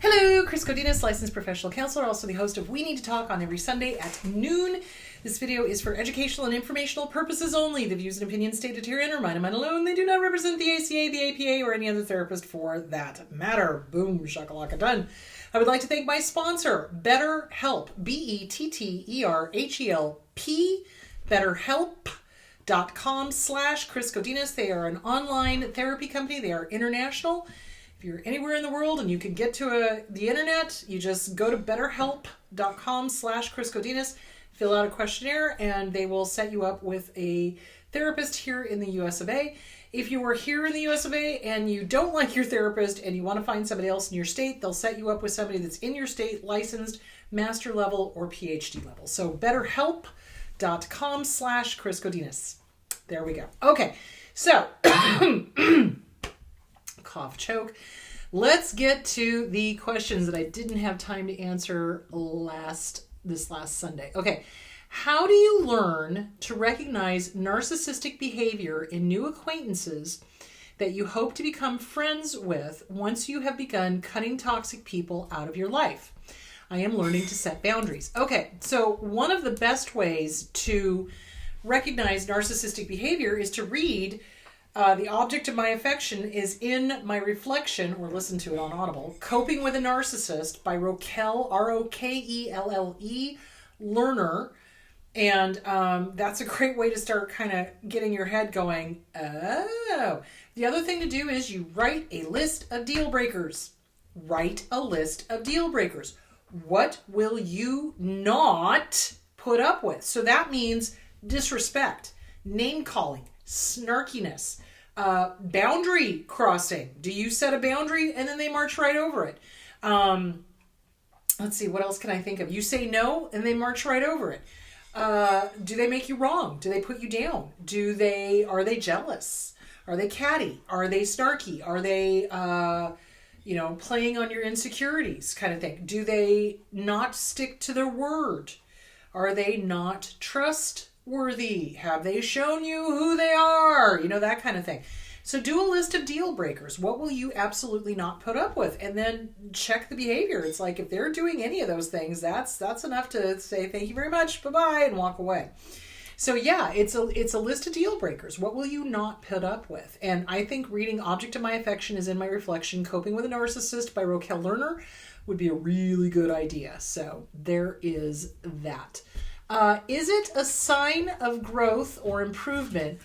Hello, Chris Godinez, licensed professional counselor, also the host of We Need to Talk on every Sunday at noon. This video is for educational and informational purposes only. The views and opinions stated herein are mine and mine alone. They do not represent the ACA, the APA, or any other therapist for that matter. Boom, shakalaka done. I would like to thank my sponsor, BetterHelp, BetterHelp, BetterHelp.com/Chris Godinez. They are an online therapy company. They are international. If you're anywhere in the world and you can get to the internet, you just go to betterhelp.com/Chris Godinez, fill out a questionnaire, and they will set you up with a therapist here in the US of A. If you are here in the US of A and you don't like your therapist and you want to find somebody else in your state, they'll set you up with somebody that's in your state, licensed, master level, or PhD level. So betterhelp.com/Chris Godinez. There we go. Okay, so cough, choke. Let's get to the questions that I didn't have time to answer this last Sunday. Okay. How do you learn to recognize narcissistic behavior in new acquaintances that you hope to become friends with once you have begun cutting toxic people out of your life? I am learning to set boundaries. Okay. So one of the best ways to recognize narcissistic behavior is to read The Object of My Affection is in My Reflection, or listen to it on Audible, Coping with a Narcissist by Rokelle, Rokelle, Lerner. And that's a great way to start kind of getting your head going, oh. The other thing to do is you write a list of deal breakers. Write a list of deal breakers. What will you not put up with? So that means disrespect, name calling, snarkiness, boundary crossing. Do you set a boundary and then they march right over it? Let's see, what else can I think of? You say no and they march right over it. Do they make you wrong? Do they put you down? Are they jealous? Are they catty? Are they snarky? Are they, playing on your insecurities kind of thing? Do they not stick to their word? Are they not trustworthy? Have they shown you who they are? That kind of thing. So do a list of deal breakers. What will you absolutely not put up with? And then check the behavior. It's like if they're doing any of those things, that's enough to say thank you very much, bye-bye, and walk away. So yeah, it's a list of deal breakers. What will you not put up with? And I think reading Object of My Affection is in My Reflection, Coping with a Narcissist by Rokelle Lerner would be a really good idea. So there is that. Is it a sign of growth or improvement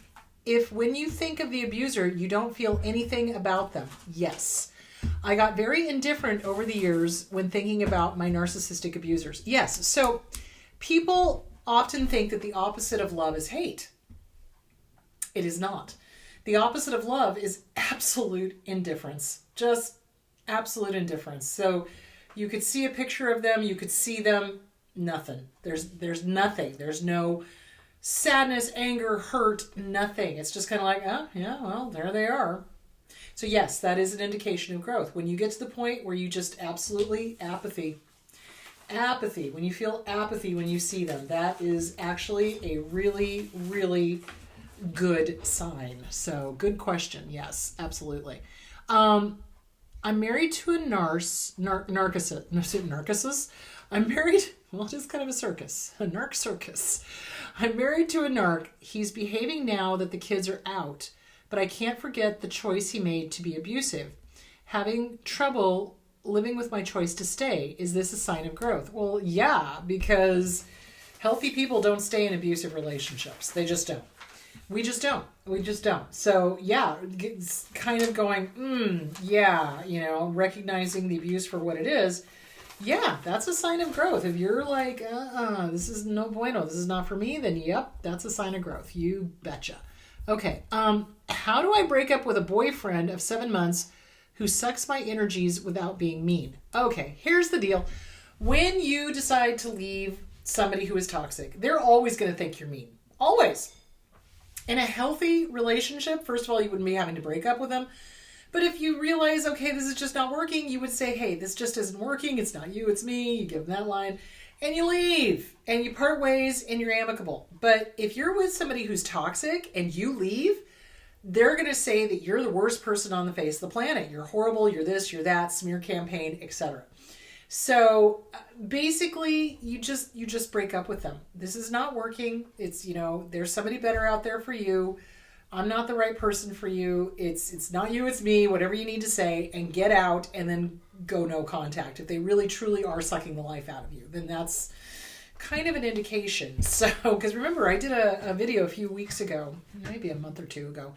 if when you think of the abuser, you don't feel anything about them? Yes. I got very indifferent over the years when thinking about my narcissistic abusers. Yes. So people often think that the opposite of love is hate. It is not. The opposite of love is absolute indifference. Just absolute indifference. So you could see a picture of them. You could see them. Nothing. There's nothing. There's no sadness, anger, hurt, nothing. It's just kind of like, oh, yeah, well, there they are. So yes, that is an indication of growth. When you get to the point where you just absolutely apathy, when you feel apathy when you see them, that is actually a really, really good sign. So good question. Yes, absolutely. I'm married to a narcissist. I'm married, well, it's kind of a circus, a narc circus. I'm married to a narc. He's behaving now that the kids are out, but I can't forget the choice he made to be abusive. Having trouble living with my choice to stay. Is this a sign of growth? Well, yeah, because healthy people don't stay in abusive relationships. They just don't. We just don't. So yeah, it's kind of going, recognizing the abuse for what it is. Yeah, that's a sign of growth. If you're like, this is no bueno, this is not for me, then yep, that's a sign of growth. You betcha. Okay, how do I break up with a boyfriend of 7 months who sucks my energies without being mean? Okay, here's the deal. When you decide to leave somebody who is toxic, they're always going to think you're mean. Always. In a healthy relationship, first of all, you wouldn't be having to break up with them. But if you realize, okay, this is just not working, you would say, hey, this just isn't working. It's not you, it's me. You give them that line and you leave and you part ways and you're amicable. But if you're with somebody who's toxic and you leave, they're going to say that you're the worst person on the face of the planet. You're horrible, you're this, you're that, smear campaign, etc. So basically, you just break up with them. This is not working. It's, there's somebody better out there for you. I'm not the right person for you. It's not you, it's me, whatever you need to say, and get out, and then go no contact. If they really truly are sucking the life out of you, then that's kind of an indication. So, because remember, I did a video a few weeks ago, maybe a month or two ago,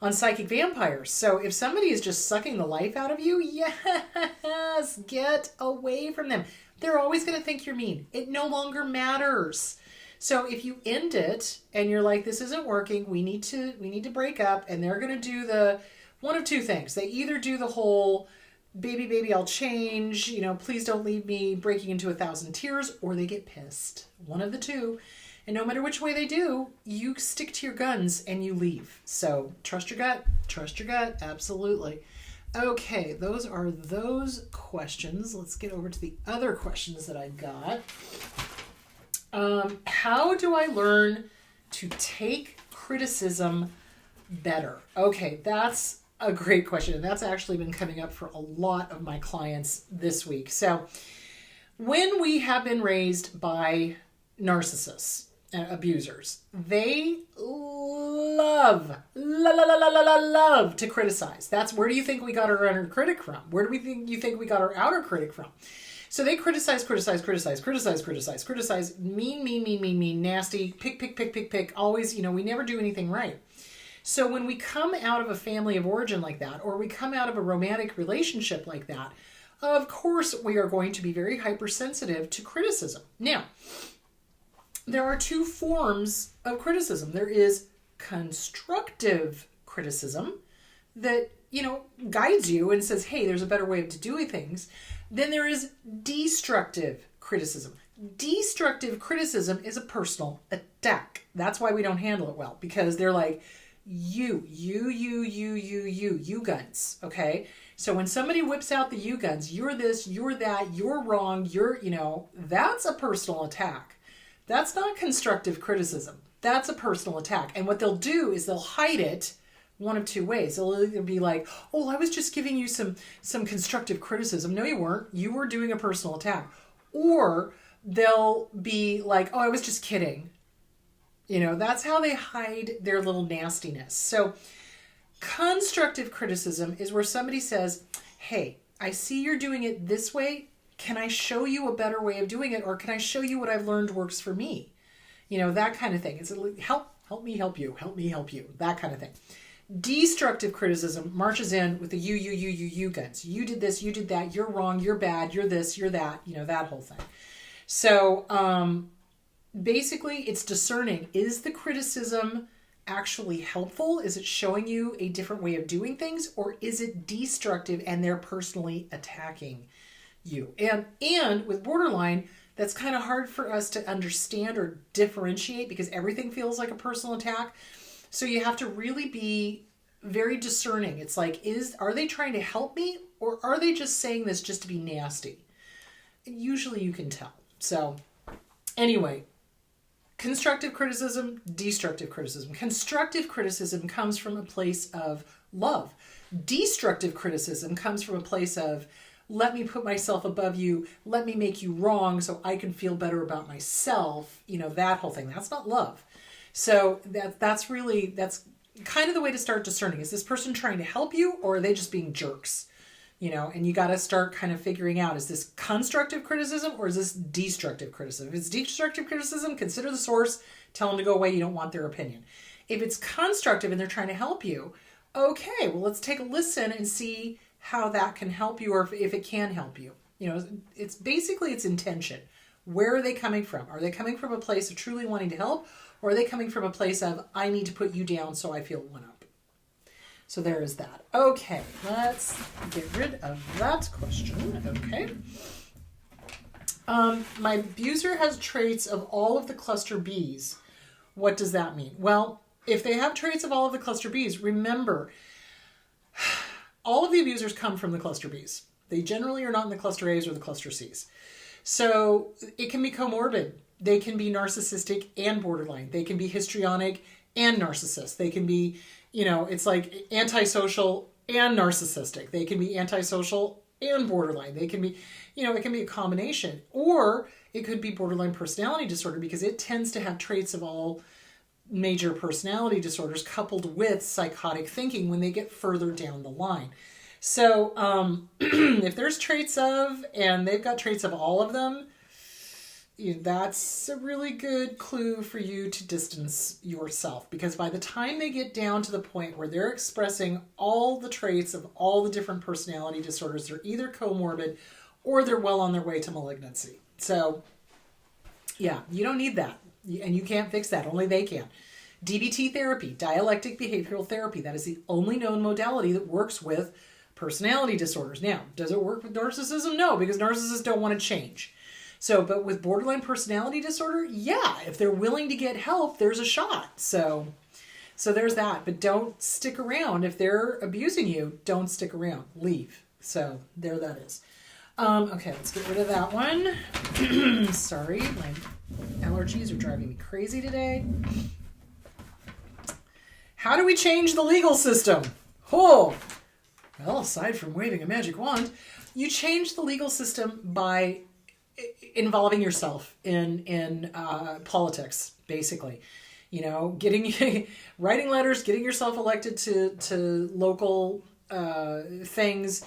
on psychic vampires. So if somebody is just sucking the life out of you, yes, get away from them. They're always going to think you're mean. It no longer matters. So if you end it and you're like, this isn't working, we need to break up, and they're going to do the one of two things. They either do the whole baby, I'll change, please don't leave me, breaking into 1,000 tears, or they get pissed. One of the two. And no matter which way they do, you stick to your guns and you leave. So trust your gut, absolutely. Okay, those are those questions. Let's get over to the other questions that I've got. How do I learn to take criticism better? Okay, that's a great question. And that's actually been coming up for a lot of my clients this week. So when we have been raised by narcissists, abusers, they love to criticize. That's where do you think we got our inner critic from? Where do you think we got our outer critic from? So they criticize, mean, nasty, pick, always, we never do anything right. So when we come out of a family of origin like that, or we come out of a romantic relationship like that, of course we are going to be very hypersensitive to criticism. Now, there are two forms of criticism. There is constructive criticism that, guides you and says, hey, there's a better way of doing things. Then there is destructive criticism. Destructive criticism is a personal attack. That's why we don't handle it well, because they're like, you guns, okay? So when somebody whips out the you guns, you're this, you're that, you're wrong, that's a personal attack. That's not constructive criticism. That's a personal attack. And what they'll do is they'll hide it one of two ways. They'll either be like, oh, I was just giving you some constructive criticism. No, you weren't. You were doing a personal attack. Or they'll be like, oh, I was just kidding. That's how they hide their little nastiness. So constructive criticism is where somebody says, hey, I see you're doing it this way. Can I show you a better way of doing it? Or can I show you what I've learned works for me? That kind of thing. It's help me help you, that kind of thing. Destructive criticism marches in with the you guns. You did this, you did that, you're wrong, you're bad, you're this, you're that, that whole thing. So basically it's discerning. Is the criticism actually helpful? Is it showing you a different way of doing things? Or is it destructive and they're personally attacking you? And with borderline, that's kind of hard for us to understand or differentiate because everything feels like a personal attack. So you have to really be very discerning. It's like, are they trying to help me, or are they just saying this just to be nasty? And usually you can tell. So anyway, constructive criticism, destructive criticism. Constructive criticism comes from a place of love. Destructive criticism comes from a place of, let me put myself above you, let me make you wrong so I can feel better about myself, that whole thing. That's not love. So that's kind of the way to start discerning. Is this person trying to help you, or are they just being jerks? And you got to start kind of figuring out, is this constructive criticism or is this destructive criticism? If it's destructive criticism, consider the source, tell them to go away, you don't want their opinion. If it's constructive and they're trying to help you, okay, well, let's take a listen and see how that can help you, or if it can help you. It's basically its intention. Where are they coming from? Are they coming from a place of truly wanting to help, or are they coming from a place of, I need to put you down so I feel one up? So there is that. Okay, let's get rid of that question. Okay. My abuser has traits of all of the cluster Bs. What does that mean? Well, if they have traits of all of the cluster Bs, remember, all of the abusers come from the cluster Bs. They generally are not in the cluster As or the cluster Cs. So it can be comorbid. They can be narcissistic and borderline. They can be histrionic and narcissist. They can be, it's like antisocial and narcissistic. They can be antisocial and borderline. They can be, it can be a combination. Or it could be borderline personality disorder, because it tends to have traits of all major personality disorders coupled with psychotic thinking when they get further down the line. So if there's traits of, and they've got traits of all of them, that's a really good clue for you to distance yourself, because by the time they get down to the point where they're expressing all the traits of all the different personality disorders, they're either comorbid or they're well on their way to malignancy. So yeah, you don't need that. And you can't fix that. Only they can. DBT therapy, dialectic behavioral therapy, that is the only known modality that works with personality disorders. Now, does it work with narcissism? No, because narcissists don't want to change. So, but with borderline personality disorder, yeah, if they're willing to get help, there's a shot. So there's that. But don't stick around. If they're abusing you, don't stick around. Leave. So there that is. Okay, let's get rid of that one. Sorry, my allergies are driving me crazy today. How do we change the legal system? Oh, well, aside from waving a magic wand, you change the legal system by involving yourself in politics, basically. Writing letters, getting yourself elected to local things,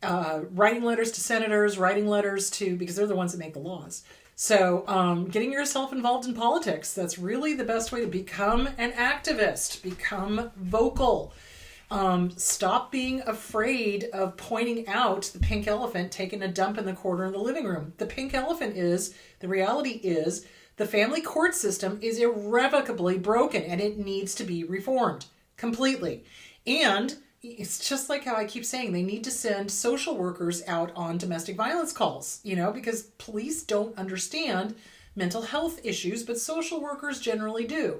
writing letters to senators, writing letters to, because they're the ones that make the laws. So getting yourself involved in politics, that's really the best way to become an activist, become vocal. Stop being afraid of pointing out the pink elephant taking a dump in the corner of the living room. The pink elephant is, the reality is, the family court system is irrevocably broken and it needs to be reformed completely. And it's just like how I keep saying, they need to send social workers out on domestic violence calls, because police don't understand mental health issues, but social workers generally do.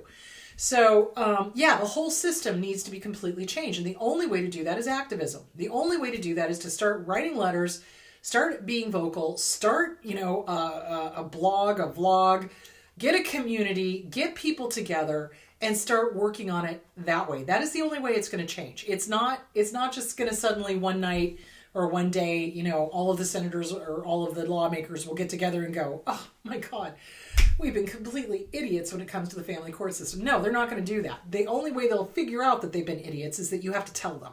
So, the whole system needs to be completely changed. And the only way to do that is activism. The only way to do that is to start writing letters, start being vocal, start, a blog, a vlog, get a community, get people together, and start working on it that way. That is the only way it's going to change. It's not just going to suddenly one night or one day, all of the senators or all of the lawmakers will get together and go, oh my God, we've been completely idiots when it comes to the family court system. No, they're not going to do that. The only way they'll figure out that they've been idiots is that you have to tell them.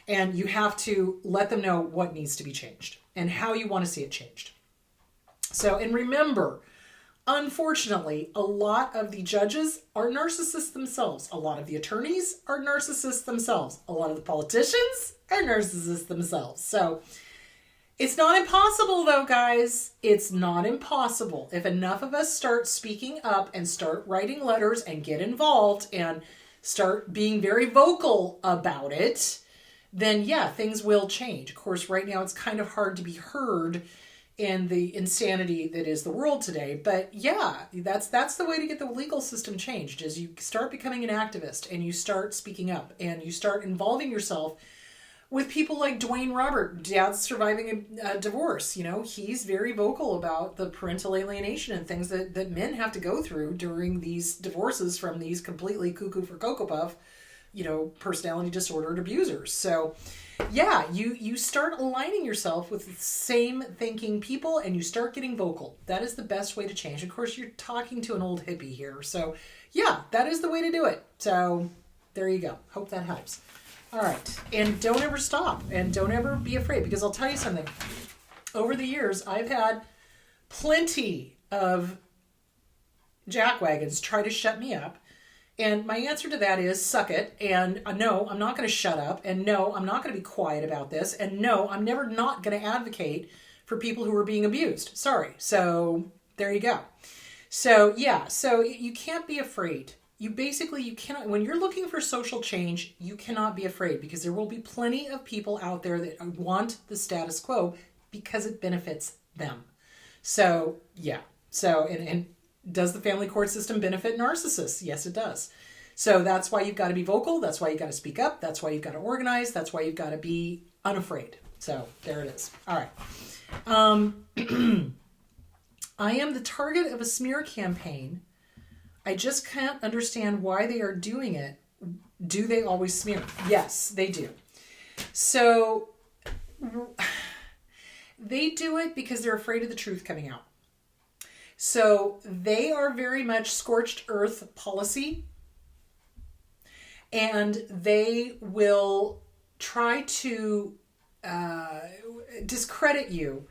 And you have to let them know what needs to be changed and how you want to see it changed. So, and remember, unfortunately, a lot of the judges are narcissists themselves. A lot of the attorneys are narcissists themselves. A lot of the politicians are narcissists themselves. So it's not impossible though, guys. It's not impossible. If enough of us start speaking up and start writing letters and get involved and start being very vocal about it, then yeah, things will change. Of course, right now it's kind of hard to be heard in the insanity that is the world today. But yeah, that's the way to get the legal system changed, is you start becoming an activist and you start speaking up and you start involving yourself with people like Dwayne Robert. Dad's surviving a divorce. He's very vocal about the parental alienation and things that men have to go through during these divorces from these completely cuckoo for Cocoa Puff, personality disordered abusers. So yeah, you start aligning yourself with the same thinking people and you start getting vocal. That is the best way to change. Of course, you're talking to an old hippie here. So yeah, that is the way to do it. So there you go. Hope that helps. All right. And don't ever stop and don't ever be afraid, because I'll tell you something. Over the years, I've had plenty of jackwagons try to shut me up. And my answer to that is suck it. And no, I'm not going to shut up. And no, I'm not going to be quiet about this. And no, I'm never not going to advocate for people who are being abused. Sorry. So there you go. So yeah, so you can't be afraid. You cannot, when you're looking for social change, you cannot be afraid, because there will be plenty of people out there that want the status quo because it benefits them. So yeah. So, and does the family court system benefit narcissists? Yes, it does. So that's why you've got to be vocal. That's why you've got to speak up. That's why you've got to organize. That's why you've got to be unafraid. So there it is. All right. I am the target of a smear campaign. I just can't understand why they are doing it. Do they always smear? Yes, they do. So they do it because they're afraid of the truth coming out. So they are very much scorched earth policy, and they will try to discredit you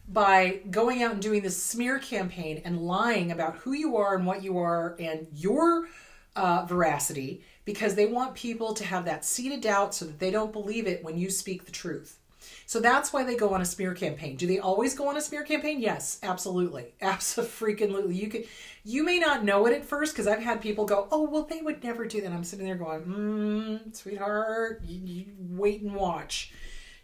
by going out and doing this smear campaign and lying about who you are and what you are and your veracity, because they want people to have that seed of doubt so that they don't believe it when you speak the truth. So that's why they go on a smear campaign. Do they always go on a smear campaign? Yes, absolutely. Absolutely. You may not know it at first, because I've had people go, oh, well, they would never do that. And I'm sitting there going, sweetheart, you wait and watch.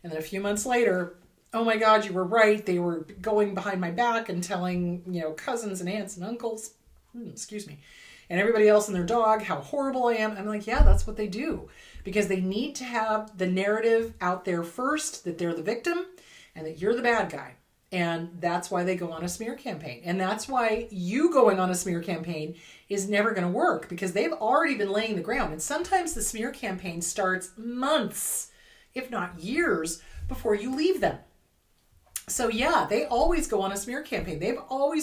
And then a few months later, oh my God, you were right. They were going behind my back and telling, cousins and aunts and uncles, and everybody else and their dog how horrible I am. I'm like, yeah, that's what they do. Because they need to have the narrative out there first that they're the victim and that you're the bad guy. And that's why they go on a smear campaign. And that's why you going on a smear campaign is never going to work, because they've already been laying the ground. And sometimes the smear campaign starts months, if not years, before you leave them. So yeah, they always go on a smear campaign. They've already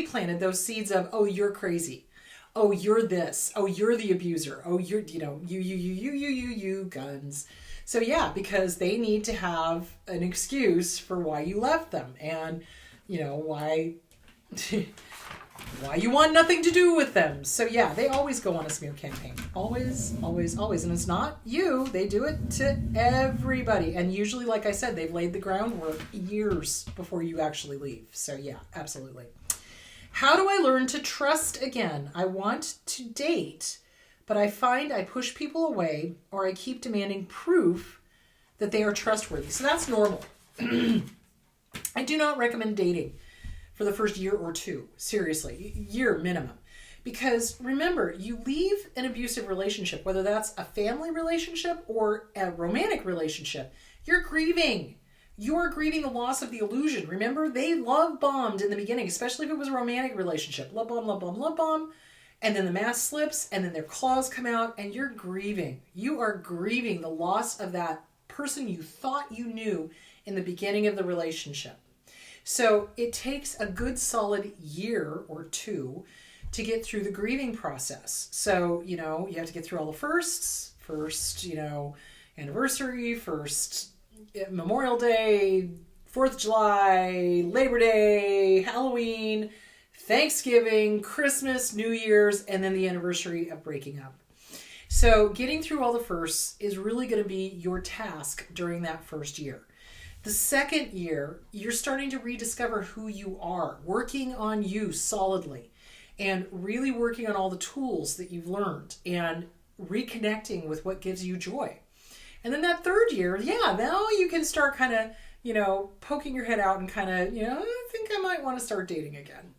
planted those seeds of, oh, you're crazy. Oh, you're this. Oh, you're the abuser. Oh, you're, you, guns. So yeah, because they need to have an excuse for why you left them, and, why you want nothing to do with them. So yeah, they always go on a smear campaign. Always, always, always. And it's not you. They do it to everybody. And usually, like I said, they've laid the groundwork years before you actually leave. So yeah, absolutely. How do I learn to trust again? I want to date, but I find I push people away, or I keep demanding proof that they are trustworthy. So that's normal. I do not recommend dating for the first year or two. Seriously, year minimum. Because remember, you leave an abusive relationship, whether that's a family relationship or a romantic relationship, you're grieving. You're grieving the loss of the illusion. Remember, they love bombed in the beginning, especially if it was a romantic relationship. Love bomb, love bomb, love bomb. And then the mask slips, and then their claws come out, and you're grieving. You are grieving the loss of that person you thought you knew in the beginning of the relationship. So it takes a good solid year or two to get through the grieving process. So, you have to get through all the first, anniversary, first Memorial Day, 4th of July, Labor Day, Halloween, Thanksgiving, Christmas, New Year's, and then the anniversary of breaking up. So getting through all the firsts is really going to be your task during that first year. The second year, you're starting to rediscover who you are, working on you solidly, and really working on all the tools that you've learned and reconnecting with what gives you joy. And then that third year, now you can start kind of, poking your head out and kind of, I think I might want to start dating again,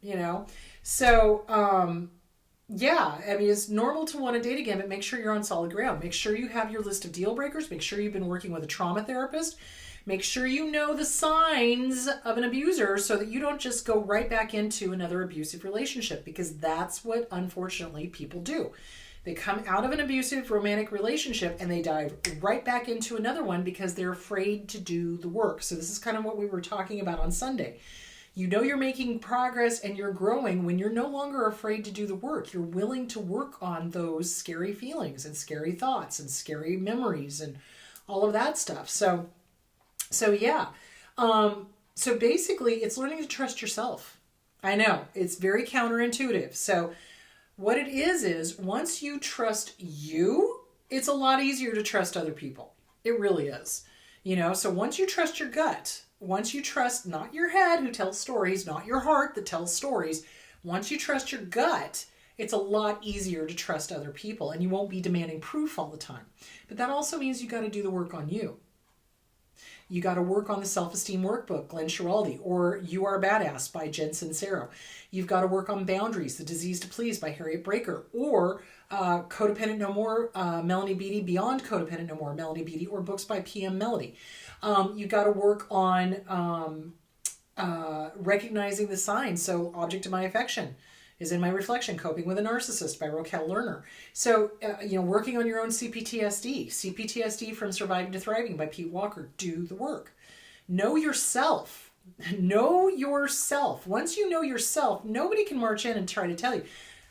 So, it's normal to want to date again, but make sure you're on solid ground. Make sure you have your list of deal breakers. Make sure you've been working with a trauma therapist. Make sure you know the signs of an abuser so that you don't just go right back into another abusive relationship, because that's what, unfortunately, people do. They come out of an abusive romantic relationship and they dive right back into another one because they're afraid to do the work. So this is kind of what we were talking about on Sunday. You're making progress and you're growing when you're no longer afraid to do the work. You're willing to work on those scary feelings and scary thoughts and scary memories and all of that stuff. So basically it's learning to trust yourself. I know it's very counterintuitive. So what it is once you trust you, it's a lot easier to trust other people. It really is. So once you trust your gut, once you trust not your head who tells stories, not your heart that tells stories, once you trust your gut, it's a lot easier to trust other people, and you won't be demanding proof all the time. But that also means you got to do the work on you. You got to work on the self-esteem workbook, Glenn Schiraldi, or You Are a Badass by Jen Sincero. You've got to work on Boundaries, The Disease to Please by Harriet Breaker, or Codependent No More, Melanie Beattie, Beyond Codependent No More, Melanie Beattie, or books by PM Melody. You got to work on recognizing the signs. So Object of My Affection is in my reflection, Coping with a Narcissist by Raquel Lerner. So, working on your own CPTSD from Surviving to Thriving by Pete Walker. Do the work. Know yourself. Know yourself. Once you know yourself, nobody can march in and try to tell you.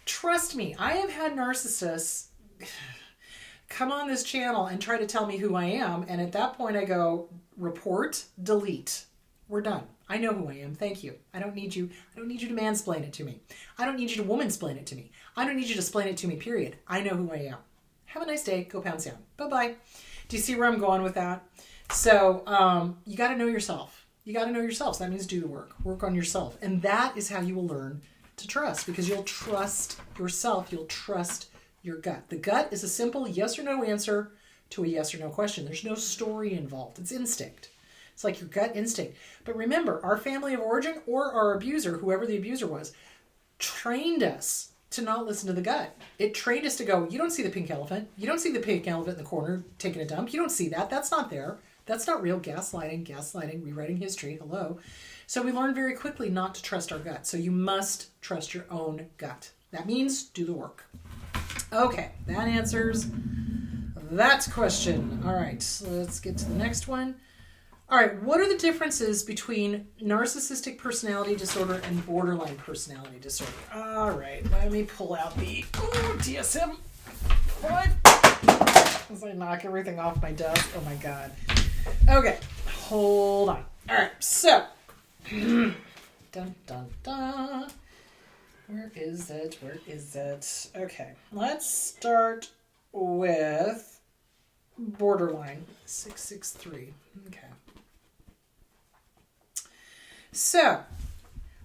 Trust me, I have had narcissists come on this channel and try to tell me who I am. And at that point I go, report, delete. We're done. I know who I am. Thank you. I don't need you to mansplain it to me. I don't need you to womansplain it to me. I don't need you to explain it to me, period. I know who I am. Have a nice day. Go pound sand. Bye-bye. Do you see where I'm going with that? So you got to know yourself. You got to know yourself. So that means do the work. Work on yourself. And that is how you will learn to trust, because you'll trust yourself. You'll trust your gut. The gut is a simple yes or no answer to a yes or no question. There's no story involved. It's instinct. It's like your gut instinct. But remember, our family of origin or our abuser, whoever the abuser was, trained us to not listen to the gut. It trained us to go, you don't see the pink elephant. You don't see the pink elephant in the corner taking a dump. You don't see that. That's not there. That's not real. Gaslighting, rewriting history. Hello. So we learn very quickly not to trust our gut. So you must trust your own gut. That means do the work. Okay, that answers that question. All right, so let's get to the next one. All right, what are the differences between narcissistic personality disorder and borderline personality disorder? All right, let me pull out the DSM. What? As I knock everything off my desk. Oh my God. Okay, hold on. All right, so. Dun, dun, dun. Where is it? Okay, let's start with borderline 663. Okay. So,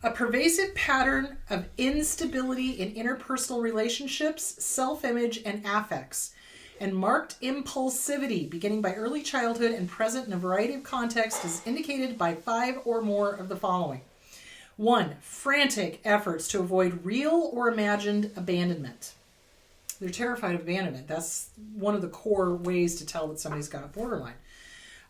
a pervasive pattern of instability in interpersonal relationships, self-image, and affects, and marked impulsivity beginning by early childhood and present in a variety of contexts is indicated by 5 or more of the following. 1, frantic efforts to avoid real or imagined abandonment. They're terrified of abandonment. That's one of the core ways to tell that somebody's got borderline.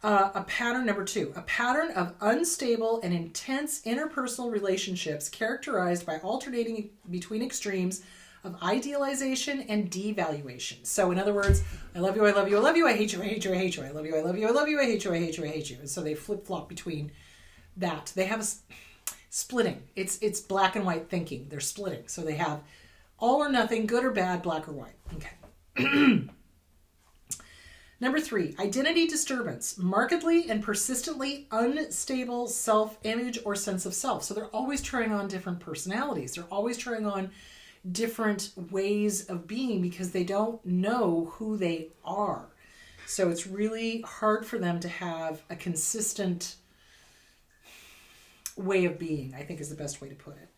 Number 2, a pattern of unstable and intense interpersonal relationships characterized by alternating between extremes of idealization and devaluation. So in other words, I love you, I love you, I love you, I hate you, I hate you, I hate you, I love you, I love you, I love you, I hate you, I hate you, I hate you. And so they flip-flop between that. They have splitting. It's black and white thinking. They're splitting. So they have all or nothing, good or bad, black or white. Okay. Number 3, identity disturbance, markedly and persistently unstable self-image or sense of self. So they're always trying on different personalities. They're always trying on different ways of being because they don't know who they are. So it's really hard for them to have a consistent way of being, I think is the best way to put it.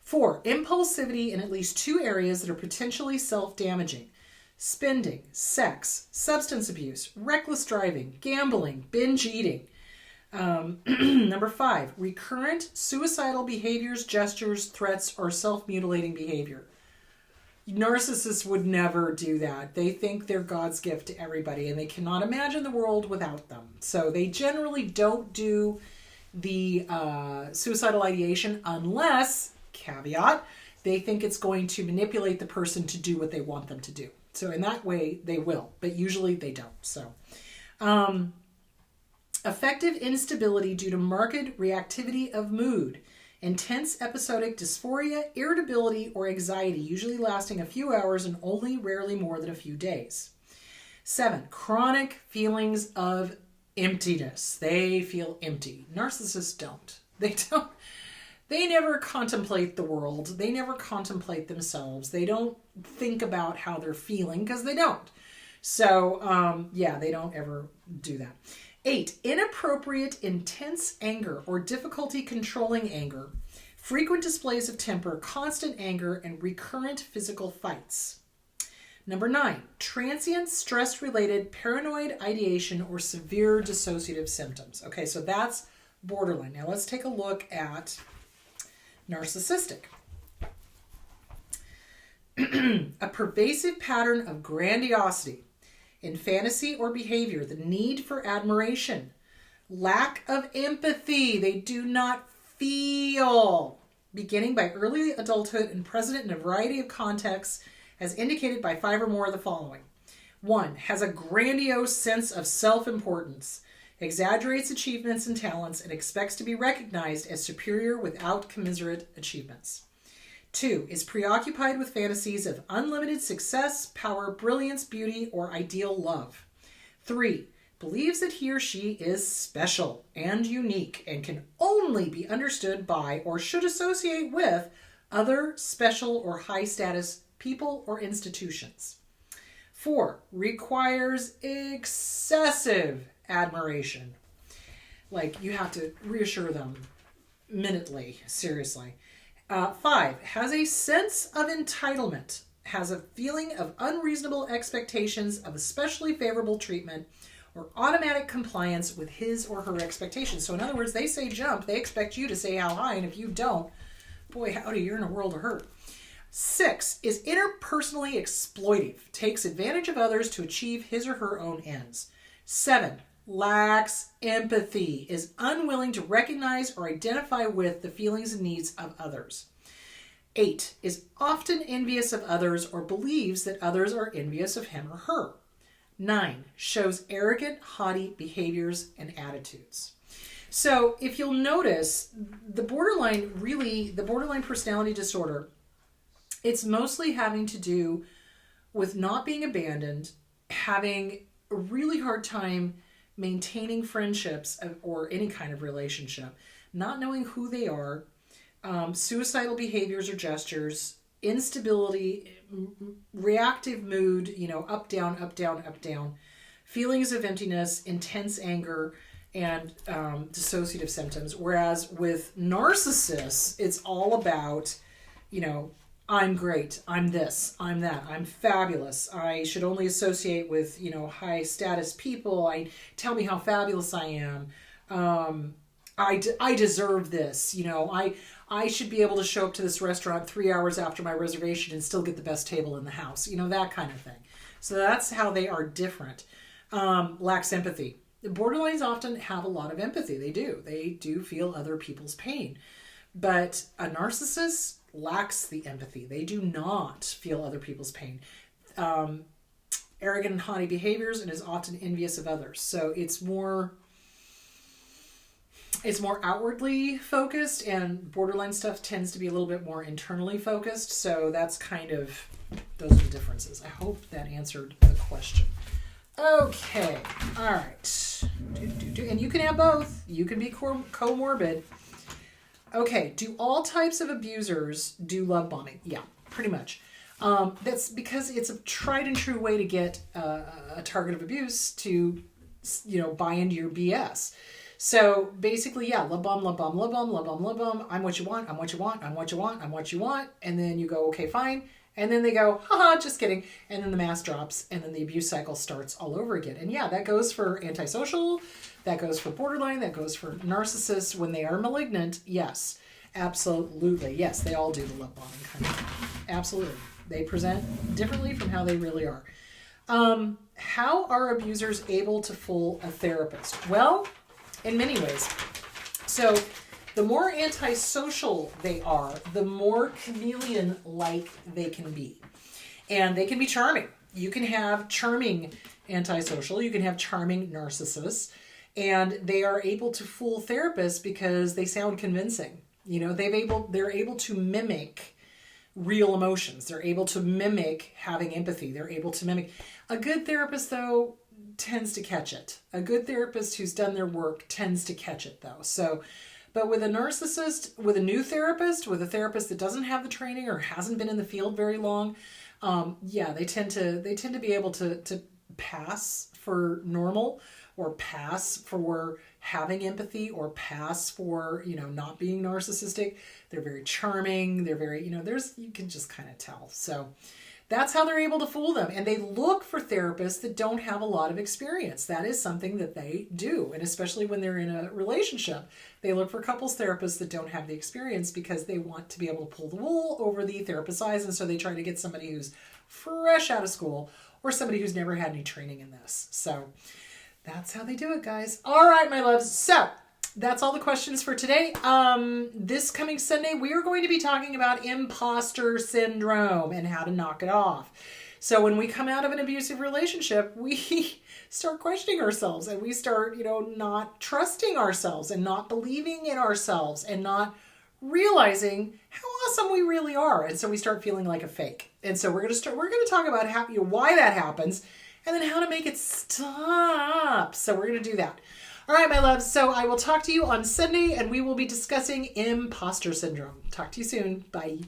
4, impulsivity in at least 2 areas that are potentially self-damaging. Spending, sex, substance abuse, reckless driving, gambling, binge eating. Number 5, recurrent suicidal behaviors, gestures, threats, or self-mutilating behavior. Narcissists would never do that. They think they're God's gift to everybody and they cannot imagine the world without them. So they generally don't do the suicidal ideation unless, caveat, they think it's going to manipulate the person to do what they want them to do. So in that way, they will, but usually they don't. So, affective instability due to marked reactivity of mood, intense episodic dysphoria, irritability, or anxiety, usually lasting a few hours and only rarely more than a few days. 7, chronic feelings of emptiness. They feel empty. Narcissists don't. They never contemplate the world. They never contemplate themselves. They don't think about how they're feeling because they don't. So, they don't ever do that. 8, inappropriate, intense anger or difficulty controlling anger, frequent displays of temper, constant anger, and recurrent physical fights. Number 9, transient stress-related paranoid ideation or severe dissociative symptoms. Okay, so that's borderline. Now let's take a look at narcissistic. A pervasive pattern of grandiosity in fantasy or behavior, the need for admiration, lack of empathy, they do not feel, beginning by early adulthood and present in a variety of contexts, as indicated by 5 or more of the following. 1. Has a grandiose sense of self-importance, exaggerates achievements and talents, and expects to be recognized as superior without commensurate achievements. 2. Is preoccupied with fantasies of unlimited success, power, brilliance, beauty, or ideal love. 3. Believes that he or she is special and unique and can only be understood by or should associate with other special or high-status people or institutions. 4. Requires excessive admiration. Like, you have to reassure them minutely, seriously. 5. Has a sense of entitlement, has a feeling of unreasonable expectations of especially favorable treatment or automatic compliance with his or her expectations. So in other words, they say jump, they expect you to say how high, and if you don't, boy, howdy, you're in a world of hurt. 6. Is interpersonally exploitive, takes advantage of others to achieve his or her own ends. 7. Lacks empathy, is unwilling to recognize or identify with the feelings and needs of others. 8. Is often envious of others or believes that others are envious of him or her. 9. Shows arrogant, haughty behaviors and attitudes. So if you'll notice, the borderline personality disorder, it's mostly having to do with not being abandoned, having a really hard time maintaining friendships or any kind of relationship, not knowing who they are, suicidal behaviors or gestures, instability, reactive mood, up, down, up, down, up, down, feelings of emptiness, intense anger, and dissociative symptoms. Whereas with narcissists, it's all about, I'm great, I'm this, I'm that, I'm fabulous, I should only associate with, high status people, tell me how fabulous I am, I deserve this, I should be able to show up to this restaurant 3 hours after my reservation and still get the best table in the house, that kind of thing. So that's how they are different. Lacks empathy. The borderlines often have a lot of empathy. They do feel other people's pain. But a narcissist lacks the empathy. They do not feel other people's pain. Arrogant and haughty behaviors, and is often envious of others. So it's more outwardly focused, and borderline stuff tends to be a little bit more internally focused. So that's those are the differences. I hope that answered the question. Okay. All right. And you can have both. You can be comorbid. Okay. Do all types of abusers do love bombing? Yeah, pretty much. That's because it's a tried and true way to get a target of abuse to, buy into your BS. So basically, yeah, love bomb, love bomb, love bomb, love bomb, love bomb. I'm what you want, I'm what you want, I'm what you want, I'm what you want. And then you go, okay, fine. And then they go, haha, just kidding. And then the mask drops, and then the abuse cycle starts all over again. And yeah, that goes for antisocial, that goes for borderline, that goes for narcissists. When they are malignant, yes, absolutely. Yes, they all do the love bombing kind of thing. Absolutely. They present differently from how they really are. How are abusers able to fool a therapist? Well, in many ways. So the more antisocial they are, the more chameleon-like they can be. And they can be charming. You can have charming antisocial. You can have charming narcissists. And they are able to fool therapists because they sound convincing. They're able to mimic real emotions. They're able to mimic having empathy. They're able to mimic. A good therapist, though, tends to catch it. A good therapist who's done their work tends to catch it, though. So, but with a narcissist, with a new therapist, with a therapist that doesn't have the training or hasn't been in the field very long, they tend to be able to pass for normal, or pass for having empathy, or pass for, not being narcissistic. They're very charming. They're very, you can just kind of tell. So that's how they're able to fool them. And they look for therapists that don't have a lot of experience. That is something that they do. And especially when they're in a relationship, they look for couples therapists that don't have the experience because they want to be able to pull the wool over the therapist's eyes. And so they try to get somebody who's fresh out of school or somebody who's never had any training in this. So that's how they do it, guys. All right, my loves. So that's all the questions for today. This coming Sunday, we are going to be talking about imposter syndrome and how to knock it off. So when we come out of an abusive relationship, we start questioning ourselves and we start, not trusting ourselves and not believing in ourselves and not realizing how awesome we really are. And so we start feeling like a fake. And so we're going to talk about why that happens and then how to make it stop. So we're going to do that. All right, my loves. So I will talk to you on Sunday and we will be discussing imposter syndrome. Talk to you soon. Bye.